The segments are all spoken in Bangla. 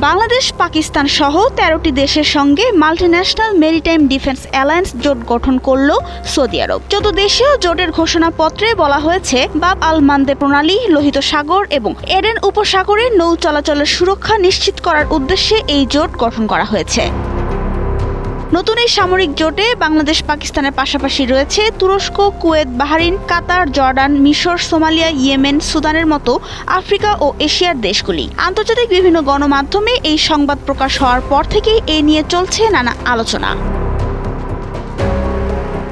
বাংলাদেশ, পাকিস্তান সহ ১৩টি দেশের সঙ্গে মাল্টিন্যাশনাল মেরিটাইম ডিফেন্স অ্যালায়েন্স জোট গঠন করল সৌদি আরব। ১৪ দেশীয় জোটের ঘোষণাপত্রে বলা হয়েছে, বাব আল মানদেব প্রণালী, লোহিত সাগর এবং এডেন উপসাগরে নৌ চলাচলের সুরক্ষা নিশ্চিত করার উদ্দেশ্যে এই জোট গঠন করা হয়েছে। নতুন এই সামরিক জোটে বাংলাদেশ, পাকিস্তানের পাশাপাশি রয়েছে তুরস্ক, কুয়েত, বাহরাইন, কাতার, জর্ডান, মিশর, সোমালিয়া, ইয়েমেন, সুদানের মতো আফ্রিকা ও এশিয়ার দেশগুলি। আন্তর্জাতিক বিভিন্ন গণমাধ্যমে এই সংবাদ প্রকাশ হওয়ার পর থেকেই এ নিয়ে চলছে নানা আলোচনা।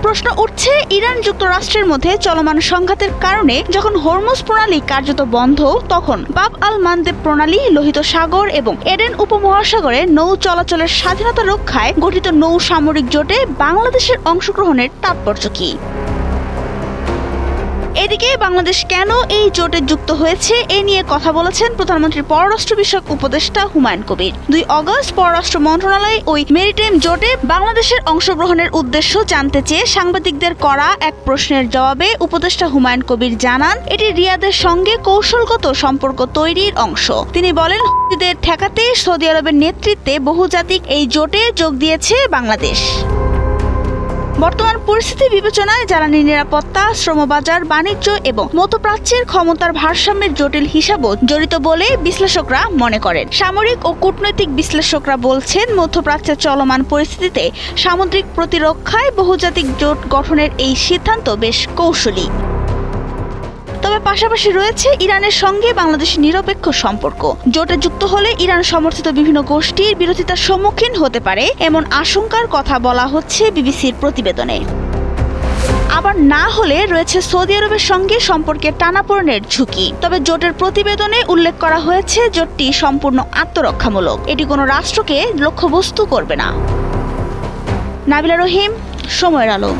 প্রশ্ন উঠছে, ইরান যুক্তরাষ্ট্রের মধ্যে চলমান সংঘাতের কারণে যখন হরমুজ প্রণালী কার্যত বন্ধ, তখন বাব আল মানদেব প্রণালী, লোহিত সাগর এবং এডেন উপমহাসাগরে নৌ চলাচলের স্বাধীনতা রক্ষায় গঠিত নৌ সামরিক জোটে বাংলাদেশের অংশগ্রহণের তাৎপর্য কী? এদিকে বাংলাদেশ কেন এই জোটে যুক্ত হয়েছে এ নিয়ে কথা বলেছেন প্রধানমন্ত্রীর পররাষ্ট্র বিষয়ক উপদেষ্টা হুমায়ুন কবির। ২ আগস্ট পররাষ্ট্র মন্ত্রণালয়ে ওই মেরিটাইম জোটে বাংলাদেশের অংশগ্রহণের উদ্দেশ্য জানতে চেয়ে সাংবাদিকদের করা এক প্রশ্নের জবাবে উপদেষ্টা হুমায়ুন কবির জানান, এটি রিয়াদের সঙ্গে কৌশলগত সম্পর্ক তৈরির অংশ। তিনি বলেন, হুতিদের ঠেকাতে সৌদি আরবের নেতৃত্বে বহুজাতিক এই জোটে যোগ দিয়েছে বাংলাদেশ। বর্তমান পরিস্থিতি বিবেচনায় জ্বালানি নিরাপত্তা, শ্রমবাজার, বাণিজ্য এবং মধ্যপ্রাচ্যের ক্ষমতার ভারসাম্যের জটিল হিসাবও জড়িত বলে বিশ্লেষকরা মনে করেন। সামরিক ও কূটনৈতিক বিশ্লেষকরা বলছেন, মধ্যপ্রাচ্যের চলমান পরিস্থিতিতে সামুদ্রিক প্রতিরক্ষায় বহুজাতিক জোট গঠনের এই সিদ্ধান্ত বেশ কৌশলী। তবে পাশাপাশি রয়েছে ইরানের সঙ্গে বাংলাদেশের নিরপেক্ষ সম্পর্ক। জোটে যুক্ত হলে ইরান সমর্থিত বিভিন্ন গোষ্ঠীর বিরোধিতার সম্মুখীন হতে পারে এমন আশঙ্কার কথা বলা হচ্ছে বিবিসির প্রতিবেদনে। আবার না হলে রয়েছে সৌদি আরবের সঙ্গে সম্পর্কের টানাপোড়েনের ঝুঁকি। তবে জোটের প্রতিবেদনে উল্লেখ করা হয়েছে, জোটটি সম্পূর্ণ আত্মরক্ষামূলক, এটি কোনো রাষ্ট্রকে লক্ষ্যবস্তু করবে না। নাবিলা রহিম, সময়ের আলো।